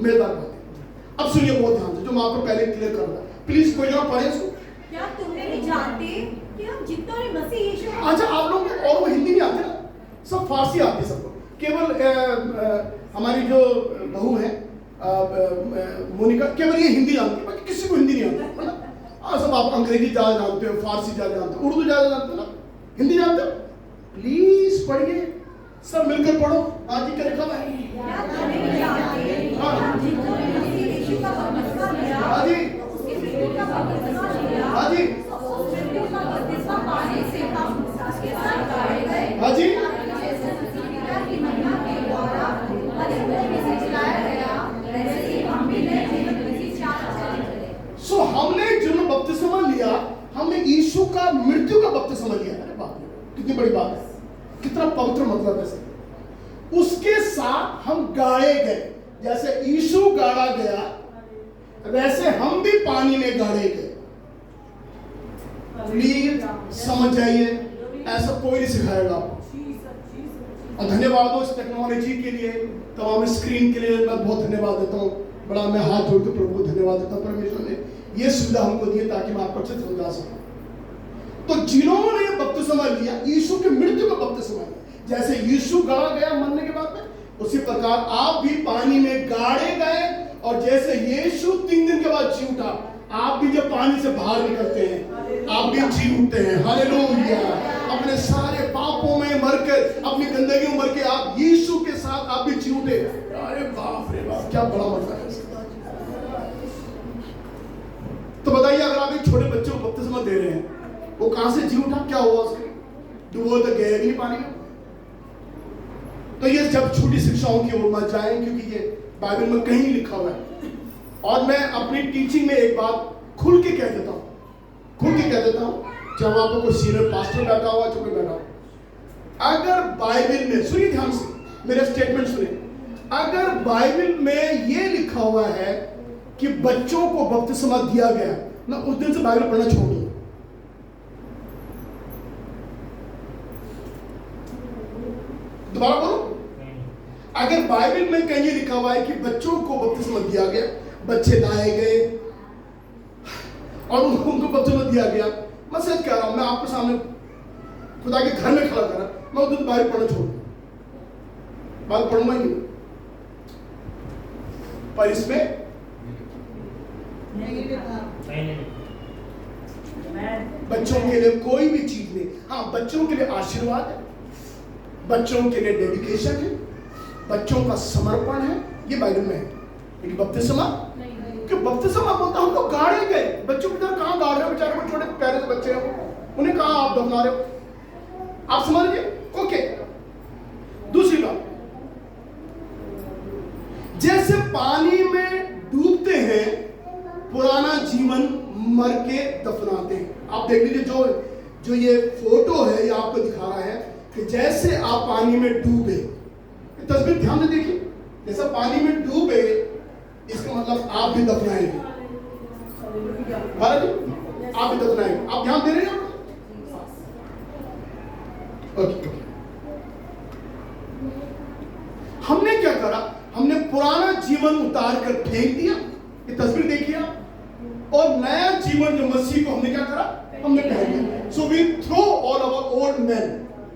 मेरे बात है। अब सुनिए बहुत ध्यान से, जो मैं आपको पहले क्लियर करूंगा, प्लीज कोई जगह पढ़े इसको। क्या तुमने नहीं जानते कि हम जितनों ने मसीह यीशु अच्छा, आप लोग और वो हिंदी नहीं आते ना, सब फारसी आती है सबको। केवल हमारी जो बहू है मोनिका, केवल ये हिंदी जानती है, बाकी किसी को हिंदी नहीं आती है ना। सब आप अंग्रेजी ज़्यादा जानते हो, फारसी ज़्यादा जानते हो, उर्दू ज़्यादा जानते हो ना, हिंदी जानते हो। प्लीज पढ़िए, सब मिलकर पढ़ो। आज ही क्या लिखा हुआ है? क्या तुमने नहीं जानते कि हम जितनों ने मसीह यीशु का बपतिस्मा लिया, हाँ जी, उसकी मृत्यु का बपतिस्मा लिया, हाँ जी, उस मृत्यु का बपतिस्मा पाने से हम उसके साथ गाड़े गए। हाँ जी, जैसे मसीह पिता की महिमा के द्वारा मरे में से जिलाया गया, वैसे ही हम भी नए जीवन की चाल चले। सो हमने जो बपतिस्मा लिया, हमने यीशु का मृत्यु का बपतिस्मा लिया। अरे बाप रे, कितनी बड़ी बात है, कितना पवित्र मतलब है। उसके साथ हम गाड़े गए, जैसे यीशु गाड़ा गया वैसे हम भी पानी में गाड़े गए। प्लीज समझ जाइए, ऐसा कोई नहीं सिखाएगा आपको। और धन्यवाद हो इस टेक्नोलॉजी के लिए, तमाम स्क्रीन के लिए मैं बहुत धन्यवाद देता हूँ। बड़ा मैं हाथ जोड़ के प्रभु को धन्यवाद देता हूँ, परमेश्वर ने ये सुविधा हमको दी ताकि मैं आपको अच्छे से समझा सकूं। तो जिन्होंने बपतिस्मा लिया, यीशु के मृत्यु का बपतिस्मा लिया, जैसे यीशु गाड़ा गया मरने के बाद में, उसी प्रकार आप भी पानी में गाड़े गए। और जैसे यीशु 3 दिन के बाद जी उठा, आप भी जब पानी से बाहर निकलते हैं आप भी जी उठते हैं। हालेलुया। अपने सारे पापों में मरकर, अपनी गंदगी में मर के आप यीशु के साथ आप भी जी उठे। अरे बाप रे बाप, क्या बड़ा मजा है। तो बताइए, अगर आप एक छोटे बच्चे को बपतिस्मा दे रहे हैं, वो कहां से जी उठा, क्या हुआ उसके? डूबो तो गए भी नहीं पानी में। तो ये जब छोटी शिक्षाओं की ओर मत जाएं, क्योंकि ये बाइबल में कहीं लिखा हुआ है। और मैं अपनी टीचिंग में एक बात खुल के कह देता हूँ, जब वहां पर कोई सीनियर पास्टर बैठा हुआ, जो कोई बैठा हुआ, अगर बाइबल में, सुनिए ध्यान से मेरा स्टेटमेंट सुनिए, अगर बाइबल में ये लिखा हुआ है कि बच्चों को बपतिस्मा दिया गया, मैं उस दिन से बाइबल पढ़ना छोड़ दूंगा। दोबारा बोलो, अगर बाइबल में कहीं लिखा हुआ है कि बच्चों को बपतिस्मा दिया गया, बच्चे लाए गए और उनको बपतिस्मा दिया गया, मैं सच कह रहा हूं, मैं आपके सामने खुदा के घर में खड़ा करा, मैं उस दिन बाइबल पढ़ना छोड़ दूंगा, बाइबल पढ़ूंगा ही नहीं। पर इसमें बच्चों के लिए कोई भी चीज नहीं। हाँ, बच्चों के लिए आशीर्वाद है, बच्चों के लिए डेडिकेशन है, बच्चों का समर्पण है, ये बाइबल में है। लेकिन बपतिस्मा, कि बपतिस्मा बोलता हम लोग गाड़े गए। बच्चों की तरह कहाँ गाड़ रहे हो बेचारे, वो छोटे प्यारे से बच्चे हैं, उन्हें कहाँ आप दफना रहे हो? आप समझ गए? ओके। दूसरी बात, जैसे पानी में डूबते हैं, पुराना जीवन मर के दफनाते हैं। आप देख लीजिए, जो ये फोटो है, ये आपको दिखा रहा है कि जैसे आप पानी में डूबे, तस्वीर ध्यान से देखिए, जैसा पानी में डूबे, इसका मतलब आप भी दफनाएंगे। आप भी दफनाएंगे। आप ध्यान दे रहे हैं? ओके। हमने क्या करा, हमने पुराना जीवन उतार कर फेंक दिया, ये तस्वीर देखिए आप, और नया जीवन जो मसीह को हमने क्या करा, हमने पहन लिया। So we throw all our old man,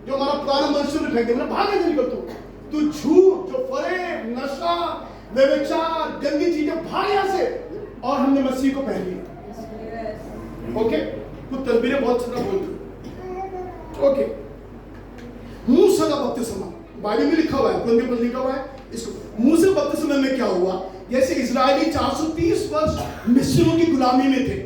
जो हमारा पुराना मनुष्य ने फेंक दिया, भागे नहीं कर तू झूठ, जो फरेब, नशा, व्यभिचार, गंदी चीजें, भाग यहां से, और हमने मसीह को पहन लिया। ओके, कुछ तस्वीरें बहुत ज्यादा बोलती। ओके, मूसा का बपतिस्मा बाइबल में लिखा हुआ है, कुरान में लिखा हुआ है। इसको मूसा बपतिस्मा में क्या हुआ, जैसे इजरायली 430 वर्ष मिस्रियों की गुलामी में थे,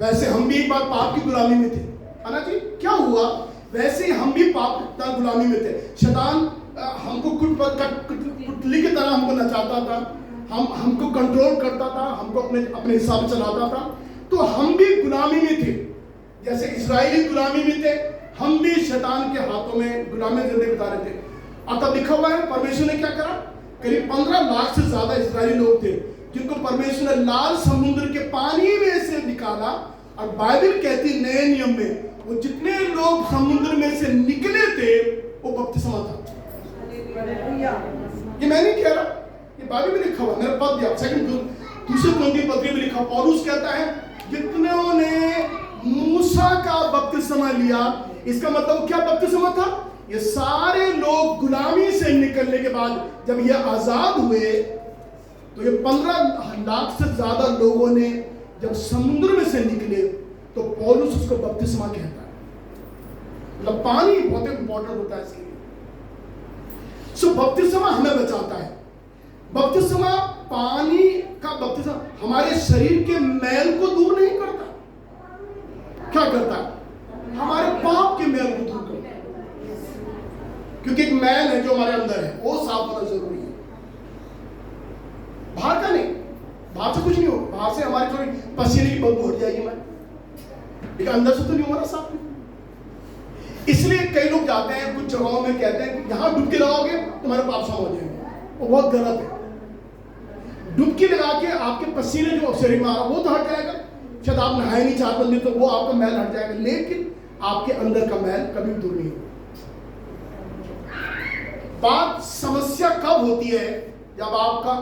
वैसे हम भी एक बार पाप की गुलामी में थे, है ना जी? क्या हुआ? वैसे हम भी पाप की गुलामी में थे। शैतान हमको कुटली की तरह हमको नचाता था, हमको कंट्रोल करता था, हमको अपने हिसाब से चलाता था। तो हम भी गुलामी में थे, जैसे इस्राएली गुलामी में थे, हम भी शैतान के हाथों में गुलामी जिंदगी बिता रहे थे। और तब लिखा हुआ है परमेश्वर ने क्या करा? करीब 15 लाख से ज्यादा इस्राएली लोग थे जिनको परमेश्वर ने लाल समुद्र के पानी में से निकाला। और बाइबल कहती नए नियम में वो जितने लोग समुद्र में से निकले थे वो बपतिस्मा था। ये मैं नहीं कह रहा, ये बाइबल में लिखा हुआ, मेरा पद दिया दूसरे कुरिन्थियों पत्री में लिखा। पौलुस कहता है जितनों ने मूसा का बपतिस्मा लिया, इसका मतलब क्या बपतिस्मा था? ये सारे लोग गुलामी से निकलने के बाद जब ये आजाद हुए तो ये 15 लाख से ज्यादा लोगों ने जब समुद्र में से निकले तो पौलुस उसको बपतिस्मा कहता है। मतलब पानी बहुत इंपॉर्टेंट होता है इसके लिए। सो बपतिस्मा हमें बचाता है। बपतिस्मा पानी का बपतिस्मा हमारे शरीर के मैल को दूर नहीं करता। क्या करता है? हमारे पाप के मैल को दूर करता है। क्योंकि एक मैल है जो हमारे अंदर है, वो साफ होना जरूरी है, बाहर का नहीं। बाहर से कुछ नहीं होगा, बाहर से हमारी थोड़ी पसीने की बदबू हट जाएगी, लेकिन अंदर से तो नहीं हमारा साफ नहीं। इसलिए कई लोग जाते हैं कुछ जगहों में कहते हैं कि यहां डुबकी लगाओगे तुम्हारे पाप साफ हो जाएंगे। वो बहुत गलत है। डुबकी लगा के आपके पसीने जो शरीर में आ रहा वो तो हट जाएगा, शायद आप नहाए नहीं 4-5 दिन तो वो आपका मैल हट जाएगा, लेकिन आपके अंदर का मैल कभी दूर नहीं होगा। बात समस्या कब होती है? जब आपका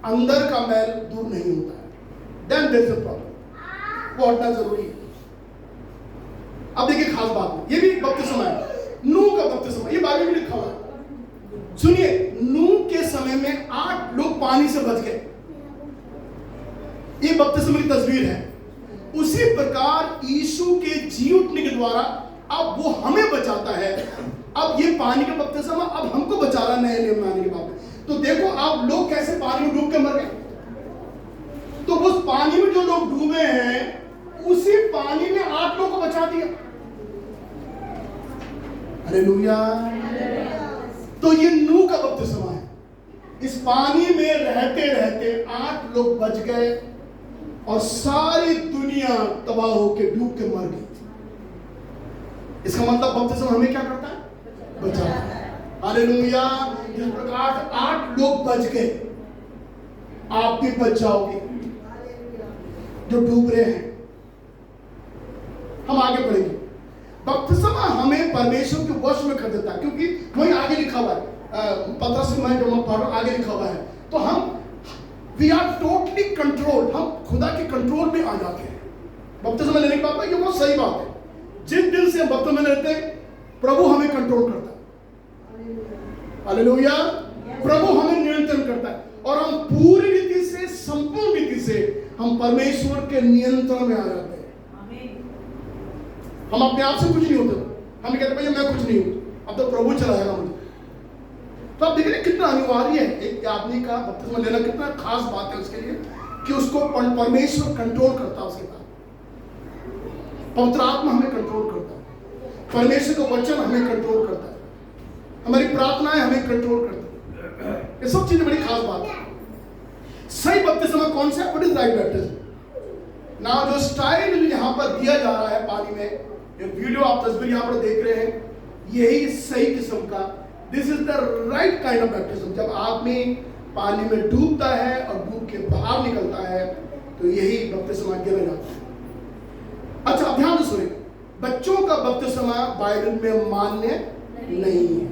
अंदर का मैल दूर नहीं होता है, then there is a problem. वो हटना जरूरी है। अब देखिए खास बात, ये भी बपतिस्मा है, नूह का बपतिस्मा, ये बाइबल में लिखा हुआ है। सुनिए, नूह के समय में 8 लोग पानी से बच गए। ये बपतिस्मा की तस्वीर है। उसी प्रकार यीशु के जी उठने के द्वारा अब वो हमें बचाता है। अब ये पानी का बपतिस्मा अब हमको बचा रहा है नए नियम में आने के बाद। तो देखो आप लोग कैसे पानी में डूब के मर गए, तो उस पानी में जो लोग डूबे हैं उसी पानी ने 8 लोगों को बचा दिया। हालेलुया। तो ये नूह का बपतिस्मा है। इस पानी में रहते रहते 8 लोग बच गए और सारी दुनिया तबाह होकर डूब के मर गई। इसका मतलब बपतिस्मा हमें क्या करता है? बचाता है। हालेलुया। इस प्रकार 8 लोग बच गए, आप भी बच जाओगे जो डूब रहे हैं। हम आगे बढ़ेंगे। बपतिस्मा हमें परमेश्वर के वश में कर देता है, क्योंकि वही आगे लिखा हुआ है। पतरस में जो मैं पढ़ रहा हूं आगे लिखा हुआ है, तो हम वी आर टोटली कंट्रोल्ड, हम खुदा के कंट्रोल में आ जाते हैं बपतिस्मा लेने के बाद। ये बहुत सही बात है। जिस दिल से हम बपतिस्मा लेते हैं प्रभु हमें कंट्रोल करता है। हालेलुया। प्रभु हमें नियंत्रण करता है और हम पूरी रीति से, संपूर्ण रीति से हम परमेश्वर के नियंत्रण में आ जाते हैं। हम अपने आप से कुछ नहीं होते। हम कहते भैया मैं कुछ नहीं हूं, अब तो प्रभु चलाएगा मुझे। तो आप देख रहे कितना अनिवार्य है एक आदमी का बपतिस्मा लेना, कितना खास बात है उसके लिए कि उसको परमेश्वर कंट्रोल करता है। उसके बाद पवित्र आत्मा हमें कंट्रोल करता है, परमेश्वर का वचन हमें कंट्रोल करता है, हमारी प्रार्थनाएं हमें कंट्रोल करती है। ये सब चीजें बड़ी खास बात है। सही बपतिस्मा कौन सा है? What is right baptism? ना जो स्टाइल यहाँ पर दिया जा रहा है पानी में, ये वीडियो आप तस्वीर यहाँ पर देख रहे हैं, यही सही किस्म का, this is the right kind of baptism. जब आदमी पानी में डूबता है और डूब के बाहर निकलता है तो यही बपतिस्मा गिना जाता है। अच्छा अब ध्यान से सुनिए, बच्चों का बपतिस्मा बाइबल में मान्य नहीं है।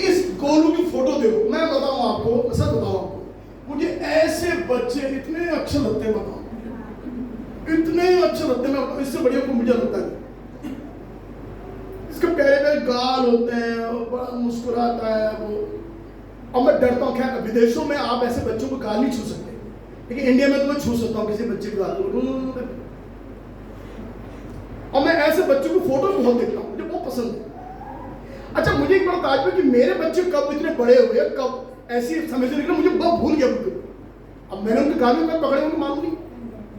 इस गोलू की फोटो देखो, मैं बताऊं आपको, सच बताऊं आपको, मुझे ऐसे बच्चे इतने अच्छे लगते हैं, बताओ इतने अच्छे लगते हैं, इससे बढ़िया को मुझे लगता है। इसके प्यारे प्यारे गाल होते हैं और बड़ा मुस्कुराता है वो। और मैं डरता हूँ, क्या विदेशों में आप ऐसे बच्चों को गाल नहीं छू सकते, लेकिन इंडिया में तो मैं छू सकता हूँ किसी बच्चे की गाल। और मैं ऐसे बच्चों को फोटो बहुत देखता हूँ, मुझे बहुत पसंद है। अच्छा मुझे एक बार ताज्जुब कि मेरे बच्चे कब इतने बड़े हुए, कब ऐसी समय से निकले, मुझे बहुत भूल गया बिल्कुल। अब मैंने उनके गाल में पकड़े होंगे मालूम नहीं,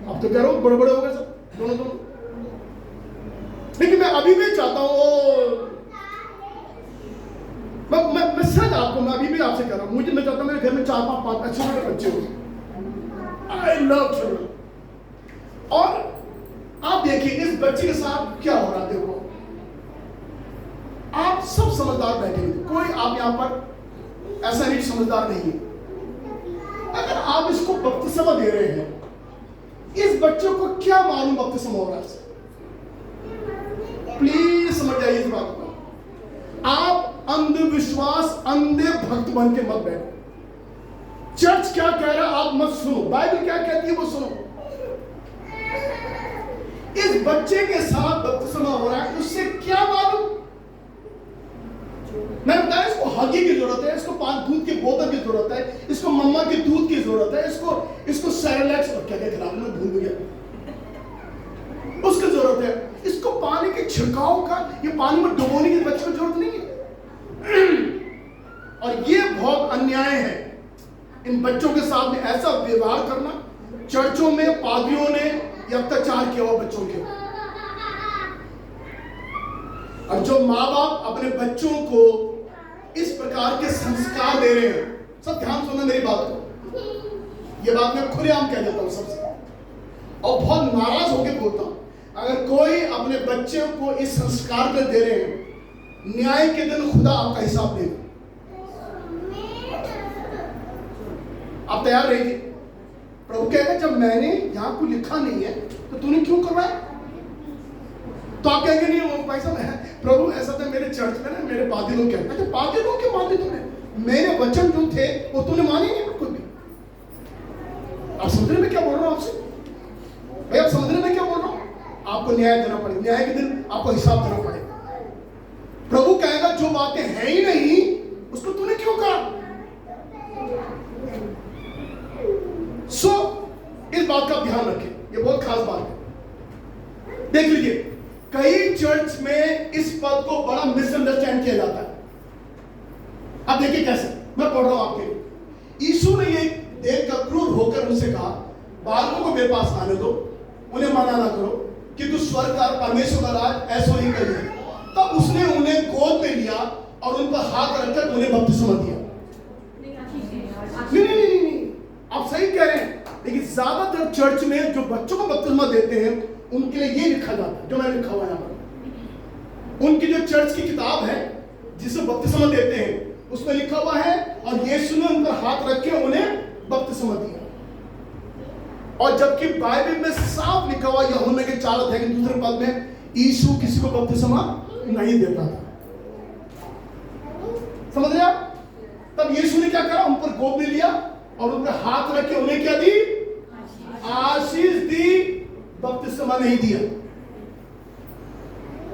अब तो कह रहा हूँ बड़े बड़े हो गए सब। दोनों। लेकिन मैं अभी भी चाहता हूँ, मैं सच आपको, मैं अभी भी आपसे कह रहा हूँ, मैं चाहता हूँ मेरे घर में 4-5 अच्छे छोटे बच्चे हो। I love children. और आप देखिए इस बच्चे के साथ क्या हो रहा है। देखो आप सब समझदार बैठे हुए, कोई आप यहां पर ऐसा नहीं समझदार नहीं है। अगर आप इसको बपतिस्मा दे रहे हैं, इस बच्चे को क्या मालूम बपतिस्मा हो रहा है? प्लीज समझ जाइए इस बात को। आप अंधविश्वास, अंधे भक्त बन के मत बैठो। चर्च क्या कह रहा है आप मत सुनो, बाइबल क्या कहती है वो सुनो। इस बच्चे के साथ बपतिस्मा हो रहा है, उससे क्या मालूम? मैं बताया इसको हगी की जरूरत है, इसको दूध की बोतल की जरूरत है, इसको मम्मा के दूध की जरूरत है, इसको सेरेलैक्स और क्या खिलाना मैं भूल गया, उसकी जरूरत है। इसको पानी के छिड़काव का, ये पानी में डुबोने की बच्चे को जरूरत नहीं है। और ये बहुत अन्याय है इन बच्चों के साथ में ऐसा व्यवहार करना। चर्चों में पादरियों ने ये अत्याचार किया हुआ बच्चों के। और जो माँ बाप अपने बच्चों को इस प्रकार के संस्कार दे रहे हैं, सब ध्यान सुनना मेरी बात को, ये बात मैं खुलेआम कह देता हूं सबसे, और बहुत नाराज होकर बोलता हूं। अगर कोई अपने बच्चे को इस संस्कार में दे रहे हैं, न्याय के दिन खुदा आपका हिसाब देगा। आप तैयार रहिए। प्रभु कहेगा जब मैंने यहां को लिखा नहीं है तो तूने क्यों करवाया? तो आप कहेंगे नहीं वो भाई साहब प्रभु ऐसा था मेरे चर्च में ना, मेरे पादी लोग कहते हैं। पादी लोग क्यों मानते तुमने? मेरे वचन जो थे वो तूने माने नहीं बिल्कुल भी। आप समझ रहे मैं क्या बोल रहा हूं आपसे? भाई आप समझ रहे मैं क्या बोल रहा हूं? आपको न्याय देना पड़ेगा, न्याय के दिन आपको हिसाब देना पड़ेगा। प्रभु कहेगा जो बातें हैं ही नहीं उसको तूने क्यों कहा? सो इस बात का ध्यान रखें, ये बहुत खास बात है। देख लीजिए कई चर्च में इस पद को बड़ा मिसअंडरस्टैंड किया जाता है। अब देखिए कैसे, मैं पढ़ रहा हूं आपके लिए। यीशु ने ये देखकर क्रूर होकर उनसे कहा, बालकों को मेरे पास आने दो, उन्हें मना ना करो कि तू स्वर्ग का परमेश्वर का राज ऐसा ही करिए। तब उसने उन्हें गोद में लिया और उन पर हाथ रखकर उन्हें बपतिस्मा दिया। नहीं, आप सही कह रहे हैं, लेकिन ज्यादातर चर्च में जो बच्चों को बपतिस्मा देते हैं उनके लिए ये लिखा जाता है जो मैंने लिखा हुआ है यहाँ पर। उनकी जो चर्च की किताब है जिसे बपतिस्मा देते हैं उसमें लिखा हुआ है और यीशु ने उन पर हाथ रख के उन्हें बपतिस्मा दिया। और जबकि बाइबल में साफ लिखा हुआ यूहन्ना के 4 अध्याय के दूसरे पद में यीशु किसी को बपतिस्मा नहीं देता था। समझ रहे आप? तब यीशु ने क्या करा? उन पर गोद में लिया और उन पर हाथ रख के उन्हें क्या दी? आशीष दी, बपतिस्मा नहीं दिया।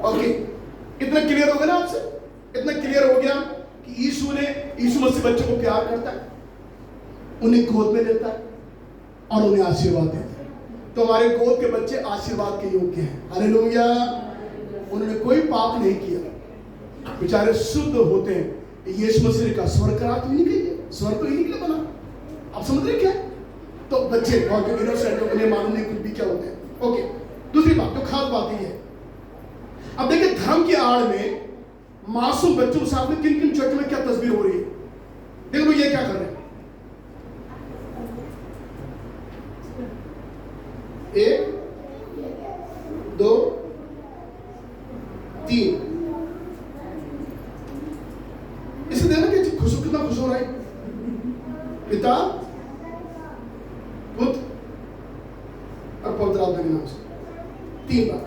ओके, इतना क्लियर हो गया ना आपसे? इतना क्लियर हो गया कि यीशु मसीह बच्चों को प्यार करता है, उन्हें गोद में लेता है और उन्हें आशीर्वाद देता है। तो हमारे गोद के बच्चे आशीर्वाद के योग्य हैं। हालेलुया। उन्होंने कोई पाप नहीं किया, बेचारे शुद्ध होते हैं। यीशु मसीह ने कहा स्वर्ग का राज नहीं कहिए, स्वर्ग तो इन्हीं के लिए बना। आप समझ रहे क्या? तो बच्चे बहुत जो इनोसेंट हो, उन्हें मालूम नहीं कुछ भी क्या होते हैं। ओके, दूसरी बात जो खास बात ये है, अब देखिए धर्म की आड़ में मासूम बच्चों के साथ में किन किन चर्च में क्या तस्वीर हो रही है। देखो ये क्या कर रहे हैं, 1 2 3 इसे देखना कि खुश कितना खुश हो रहा है। पिता पुत्र और पवित्र आत्मा के नाम से 3 बार।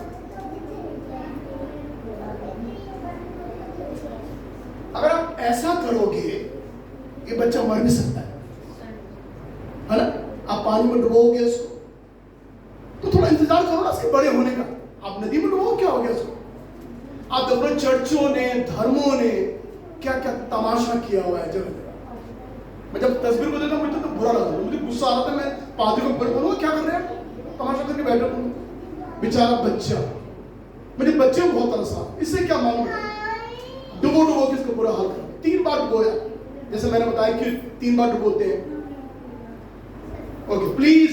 अगर आप ऐसा करोगे ये बच्चा मर भी सकता है ना? आप पानी में डुबोगे उसको तो थोड़ा इंतजार करो ना उसके बड़े होने का। आप नदी में डुबो, क्या हो गया उसको? आप देखो चर्चों ने, धर्मों ने क्या क्या तमाशा किया हुआ है। जब मैं जब तस्वीर को देखता मुझे तो बुरा लगा, मुझे गुस्सा आ रहा था। मैं पादरी को बोलूंगा क्या कर रहे हैं, तमाशा करके बैठा हूं। बेचारा बच्चा, मेरे बच्चे को बहुत तरसा, इससे क्या मालूम डुबो डुबो किसको बुरा हाल कर। 3 बार डुबोया, जैसे मैंने बताया कि 3 बार डुबोते हैं। ओके, प्लीज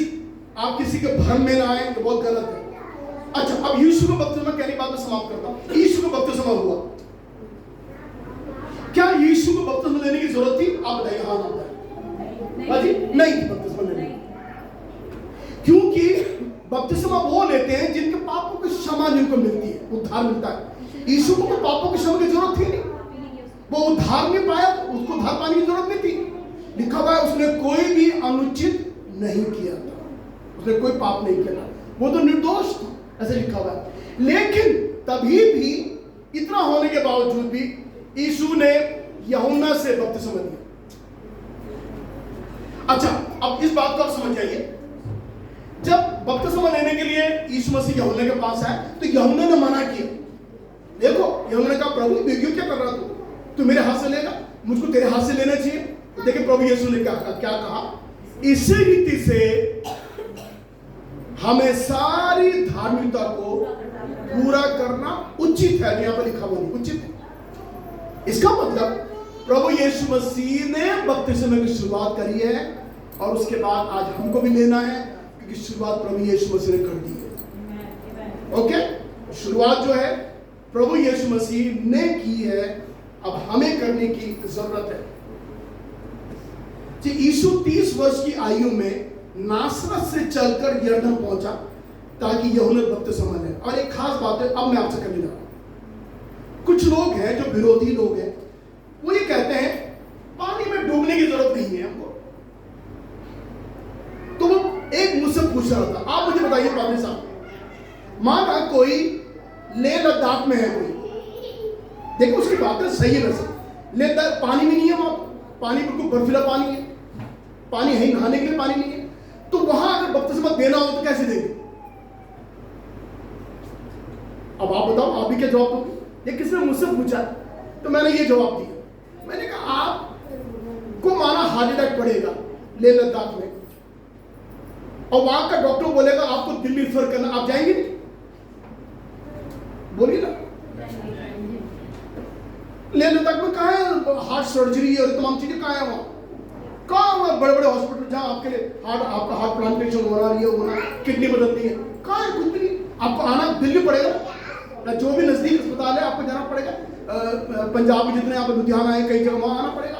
आप किसी के भ्रम में ना आए, तो बहुत गलत है। अब यीशु को बपतिस्मा कहने बात में समाप्त करता हूं। यीशु को बपतिस्मा हुआ, क्या यीशु को बपतिस्मा लेने की जरूरत थी? आप बताइए। हाँ ना बताइए। नहीं थी बपतिस्मा लेने, क्योंकि बपतिस्मा वो लेते हैं जिनके पापों की क्षमा जिनको मिलती है, उद्धार मिलता है। यीशु को तो पापों की क्षमा की जरूरत थी नहीं, वो उद्धार नहीं पाया, उसको उद्धार पाने की जरूरत नहीं थी। लिखा हुआ है उसने कोई भी अनुचित नहीं किया था, उसने कोई पाप नहीं किया था, वो तो निर्दोष था, ऐसे लिखा हुआ है। लेकिन तभी भी, इतना होने के बावजूद भी यीशु ने यूहन्ना से बपतिस्मा लिया। अच्छा, अब इस बात को आप समझ जाइए। जब बपतिस्मा लेने के लिए यीशु मसीह यूहन्ना के पास आए तो यूहन्ना ने मना किया। देखो, यूहन्ना ने कहा प्रभु देखियो क्या कर रहा तू मेरे हाथ से लेगा, मुझको तेरे हाथ से लेना चाहिए। देखिए प्रभु यीशु ने क्या कहा, इसी रीति से हमें सारी धार्मिकता को पूरा करना उचित है। यहाँ पर लिखा हुआ नहीं, उचित है। इसका मतलब प्रभु यीशु मसीह ने बपतिस्मा की शुरुआत करी है और उसके बाद आज हमको भी लेना है, क्योंकि शुरुआत प्रभु यीशु मसीह ने कर दी है। ओके, शुरुआत जो है प्रभु यीशु मसीह ने की है, अब हमें करने की जरूरत है। यीशु 30 वर्ष की आयु में नासरत से चलकर यरदन पहुंचा ताकि यूहन्ना बपतिस्मा ले। और एक खास बात है, अब मैं आपसे करने जा रहा हूं। कुछ लोग हैं जो विरोधी लोग हैं, वो ये कहते हैं पानी में डूबने की जरूरत नहीं है हमको। तो वो एक मुझसे पूछ रहा था, आप मुझे बताइए पादरी साहब, माना कोई लेह लद्दाख में है कोई, देखो उसकी बातें सही है, वैसे लेह लद्दाख पानी भी नहीं है, वहां पानी बिल्कुल बर्फीला पानी है, पानी है, नहाने के लिए पानी नहीं है, तो वहां अगर बपतिस्मा देना हो तो कैसे देंगे? अब आप बताओ, आप भी क्या जवाब दोगे? ये किसी ने मुझसे पूछा तो मैंने ये जवाब दिया। मैंने कहा आपको माना हार्ट अटैक पड़ेगा लेह लद्दाख में, और वहां का डॉक्टर बोलेगा आपको दिल्ली रेफर करना, आप जाएंगे नहीं? बोलिए ना। लेह लद्दाख में कहाँ है हार्ट सर्जरी और तमाम चीजें, कहाँ है वहां? कहाँ हुआ बड़े बड़े हॉस्पिटल जहां आपके लिए आपका हार्ट प्लांटेशन हो रहा है, ये होना, किडनी बदलनी है, कहाँ है? कुछ भी नहीं। आपको आना दिल्ली पड़ेगा, जो भी नजदीक अस्पताल है आपको जाना पड़ेगा। पंजाब में जितने आप लुधियाना है, कई जगह वहां आना पड़ेगा।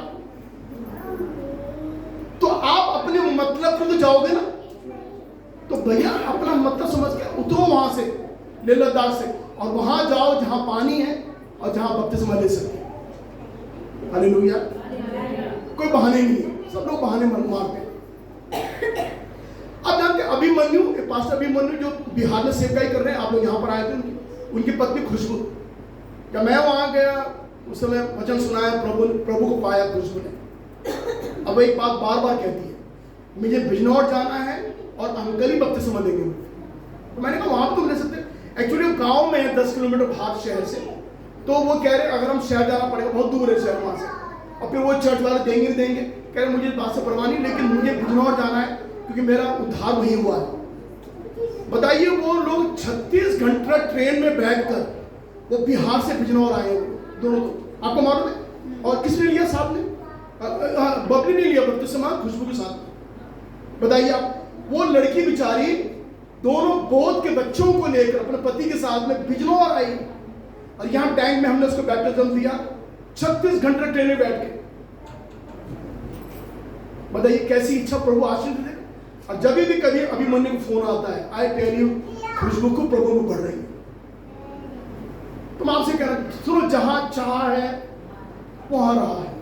तो आप अपने मतलब पर तो जाओगे ना, तो भैया अपना मतलब समझ के उतरो वहां से, लेह लद्दाख से, और वहां जाओ जहां पानी है और जहां बपतिस्मा ले सकते हैं। हालेलुया। कोई बहाने नहीं है, सब लोग बहाने मारते हैं। अब जानते अभिमन्यु, पास्टर अभिमन्यु जो बिहार में सेवकाई कर रहे हैं, आप लोग यहाँ पर आए थे, उनकी पत्नी खुशबू, जब मैं वहां गया उस समय वचन सुनाया, प्रभु को पाया खुशबू ने। अब एक बात बार बार कहती है, मुझे बिजनौर जाना है और अंकल ही बपतिस्मा देंगे। तो मैंने कहा वहां पर तुम ले सकते। एक्चुअली गांव में है 10 किलोमीटर बाहर शहर से, तो वो कह रहे अगर हम शहर जाना पड़ेगा, बहुत दूर है शहर वहां से, और फिर वो चर्च वाले देंगे देंगे, कह रहे मुझे बात से परवाह नहीं, लेकिन मुझे बिजनौर जाना है क्योंकि मेरा उद्धार वही हुआ है। बताइए वो लोग 36 घंटा ट्रेन में बैठकर वो बिहार से बिजनौर आए दोनों, तो आपको मालूम है। और किसने लिया साथ में? बबली ने लिया बपतिस्मा खुशबू के साथ। बताइए आप, वो लड़की बेचारी दोनों बोध के बच्चों को लेकर अपने पति के साथ में बिजनौर आई, और यहां टैंक में हमने उसको बैप्टिज्म दिया 36 घंटे ट्रेन में बैठ के। बताइए कैसी इच्छा प्रभु आशीष दे। और जब भी कभी अभिमन्यु को फोन आता है, आई टेल यू खुशबू को प्रभु में बढ़ रही है। तो मैं आपसे कह रहा हूं, सुनो, जहां चाह है वहां रहा है,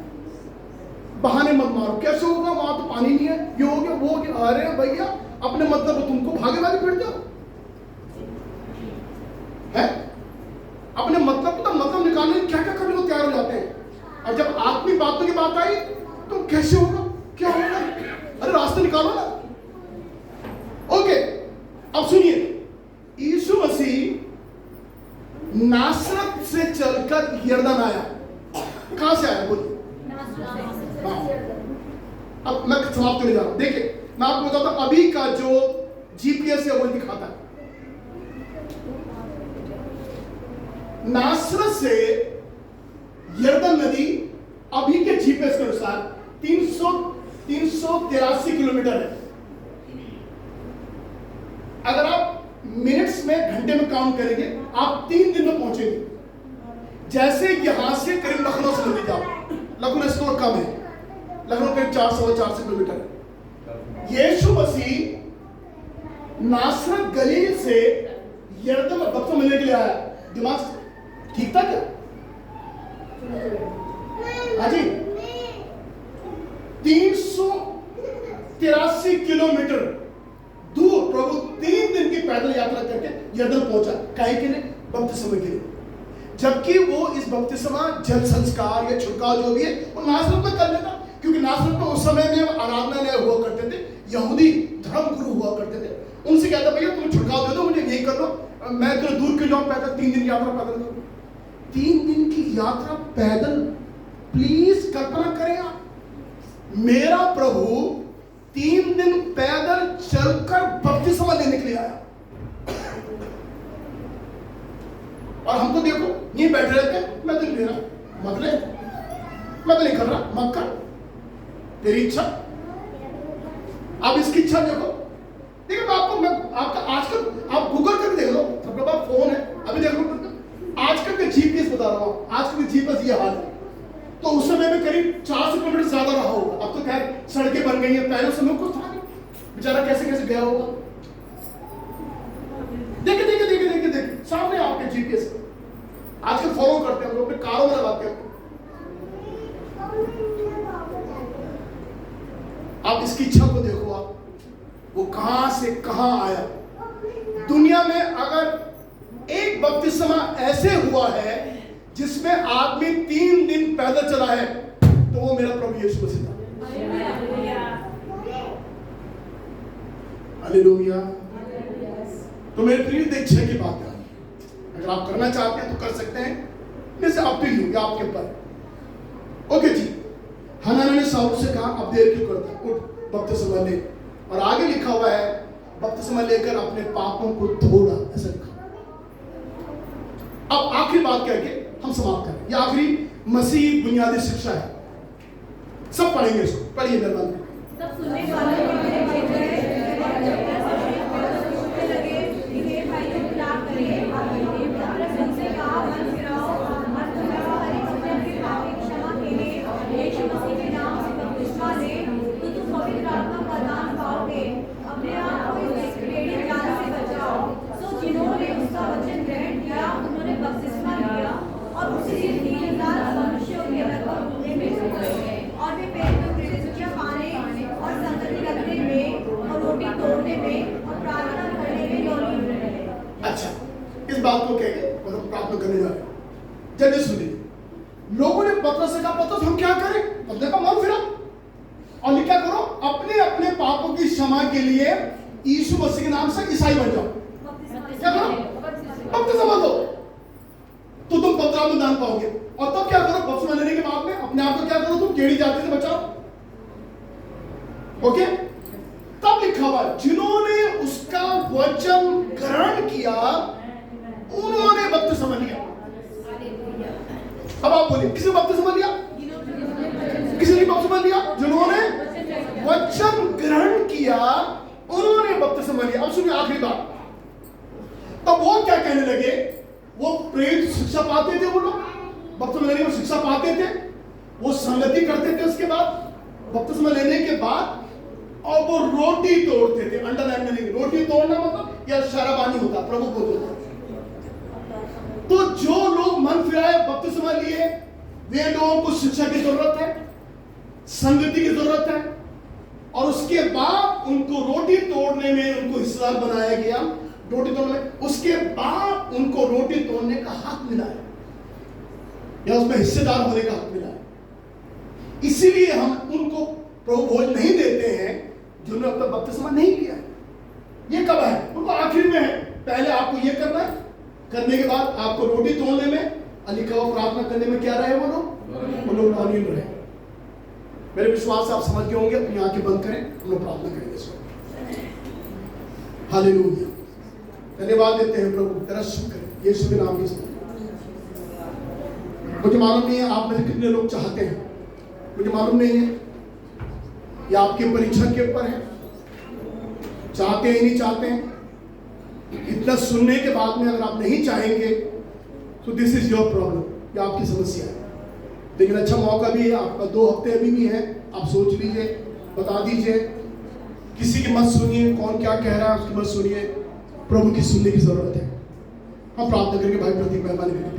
बहाने मत मारो। कैसे होगा? वहां तो पानी नहीं है, ये हो गया वो हो गया। अरे भैया अपने मतलब तुमको भागे भागे फिर जाओ है, अपने मतलब का मतलब निकालने क्या क्या करने को तैयार हो जाते हैं। और जब आत्मिक बातों की बात आई तो कैसे होगा, क्या होगा? अरे रास्ते निकालो ना। ओके, अब सुनिए, यीशु मसीह नासरत से चलकर यरदन आया। कहां से आया बोलिए? अब मैं समाप्त करने जा रहा हूं। देखिए मैं आपको बताता हूं, अभी का जो जीपीएस है वो दिखाता है, नासरत से यरदन नदी अभी के जीपीएस के अनुसार 383 किलोमीटर है। अगर आप मिनट्स में घंटे में काउंट करेंगे, आप 3 दिन में पहुंचेंगे। जैसे यहां से करीब लखनऊ से नजदीक जाओ, लखनऊ से थोड़ा कम है, लखनऊ करीब 400 किलोमीटर है। यीशु मसीह नासरत गलील से यरदन बपतिस्मा मिलने के लिए आया। दिमाग ठीक था क्या? हाँ जी, 383 किलोमीटर दूर प्रभु 3 दिन की पैदल यात्रा करके यरदन पहुंचा। काहे के लिए? बपतिस्मा के लिए। जबकि वो इस बपतिस्मा जल संस्कार या छिड़काव जो भी है वो नासरत में कर लेता, क्योंकि नासरत में उस समय में आराधनालय हुआ करते थे, यहूदी धर्म गुरु हुआ करते थे। उनसे कहता भैया तुम छिड़काव दे दो, मुझे यही कर लो, मैं इतना दूर क्यों जाऊं पैदल, 3 दिन की यात्रा पैदल करूं। 3 दिन की यात्रा पैदल, प्लीज कल्पना करें आप, मेरा प्रभु 3 दिन पैदल चलकर बपतिस्मा लेने के लिए आया। और हमको देखो ये बैठे रहते हैं, मैं तो नहीं ले रहा, मतलब मैं तो नहीं कर रहा, मत कर, तेरी इच्छा। अब इसकी इच्छा देखो, देखिए मैं आपका आजकल आप गूगल करके देख लो, सबके पास फोन है, अभी देख लो आजकल का जीपीएस बता रहा हूँ, आजकल का जीपीएस ये हाल है। तो उस समय में करीब 400 किलोमीटर ज्यादा रहा होगा, अब तो खैर सड़कें बन गई हैं, पहले समय कुछ था नहीं, बेचारा कैसे कैसे गया होगा। देखिए देखिए देखिए देखिए देखिए सामने आपके जीपीएस आजकल फॉलो करते हैं, हम लोग अपने कारों में लगाते हैं। आप इसकी इच्छा को देखो, आप वो कहां से कहां आया। दुनिया में अगर एक बपतिस्मा ऐसे हुआ है जिसमें आदमी 3 दिन पैदल चला है, तो वो मेरा प्रभु यीशु मसीह था। हालेलुया। तो मेरे प्रिय इच्छा की बात है, अगर आप करना चाहते हैं तो कर सकते हैं, जैसे आप भी या आपके ऊपर। ओके जी, हन्ना ने शाऊल से कहा अब देर क्यों करता, उठ बपतिस्मा ले। और आगे लिखा हुआ है बपतिस्मा लेकर अपने पापों को धो डाल, ऐसा लिखा। अब आखिरी बात कह के हम समाप्त करें, यह आखिरी मसीह बुनियादी शिक्षा है, सब पढ़ेंगे इसको, पढ़िए निर्मल। तब सुनने वाले बात को कहेंगे, मतलब प्रार्थना करने जा रहे हैं। जल्दी सुनिए, लोगों ने पतरस से कहा पतरस हम क्या करें? पतरस का मन फिरा और क्या करो, अपने अपने पापों की क्षमा के लिए यीशु मसीह के नाम से ईसाई बन जाओ। क्या करो? बपतिस्मा दो, तो तुम पवित्र में दान पाओगे। और तब क्या करो, बपतिस्मा लेने के बाद में अपने आप को क्या करो, तुम टेढ़ी जाति से बचाओ। ओके, तब लिखा हुआ जिन्होंने उसका वचन ग्रहण किया उन्होंने बपतिस्मा लिया। अब आप बोलिए, किसने बपतिस्मा लिया? किसने बपतिस्मा लिया? जिन्होंने वचन ग्रहण किया उन्होंने बपतिस्मा लिया। अब सुनिए आखिरी बात, तब वो क्या कहने लगे, वो प्रेरित शिक्षा पाते थे, वो लोग बपतिस्मा लेने की शिक्षा पाते थे, वो संगति करते थे उसके बाद बपतिस्मा लेने के बाद, और वो रोटी तोड़ते थे। अंडरलाइन करेंगे, रोटी तोड़ना मतलब या शराबानी होता, प्रभु को होता। तो जो लोग मन फिराए बपतिस्मा लिए, वे लोगों को शिक्षा की जरूरत है, संगति की जरूरत है, और उसके बाद उनको रोटी तोड़ने में उनको हिस्सेदार बनाया गया। रोटी तोड़ने में उसके बाद उनको रोटी तोड़ने का हक मिला है, या उसमें हिस्सेदार होने का हक मिला है। इसीलिए हम उनको प्रभु भोज नहीं देते हैं जिन्होंने अब तक बपतिस्मा नहीं लिया। ये कब है? उनको आखिर में है। पहले आपको ये करना है, करने के बाद आपको रोटी तोड़ने में, लिखा हुआ प्रार्थना करने में क्या रहे वो लोग मौजूद रहे। मेरे विश्वास से आप समझ गए होंगे। अपनी आंखें बंद करें, हम लोग प्रार्थना करेंगे। हालेलुया, धन्यवाद देते हैं प्रभु, तेरा शुक्र है यीशु के नाम में। मुझे मालूम नहीं है आप में से कितने लोग चाहते हैं, मुझे मालूम नहीं है, या आपके परीक्षा के ऊपर है, चाहते हैं नहीं चाहते हैं, इतना सुनने के बाद में अगर आप नहीं चाहेंगे तो दिस इज योर प्रॉब्लम, ये आपकी समस्या है। लेकिन अच्छा मौका भी है आपका, 2 हफ्ते अभी भी है, आप सोच लीजिए, बता दीजिए, किसी की मत सुनिए, कौन क्या कह रहा है उसकी मत सुनिए, प्रभु की सुनने की जरूरत है। हम प्रार्थना करके भाई प्रतीक मेहरबानी करके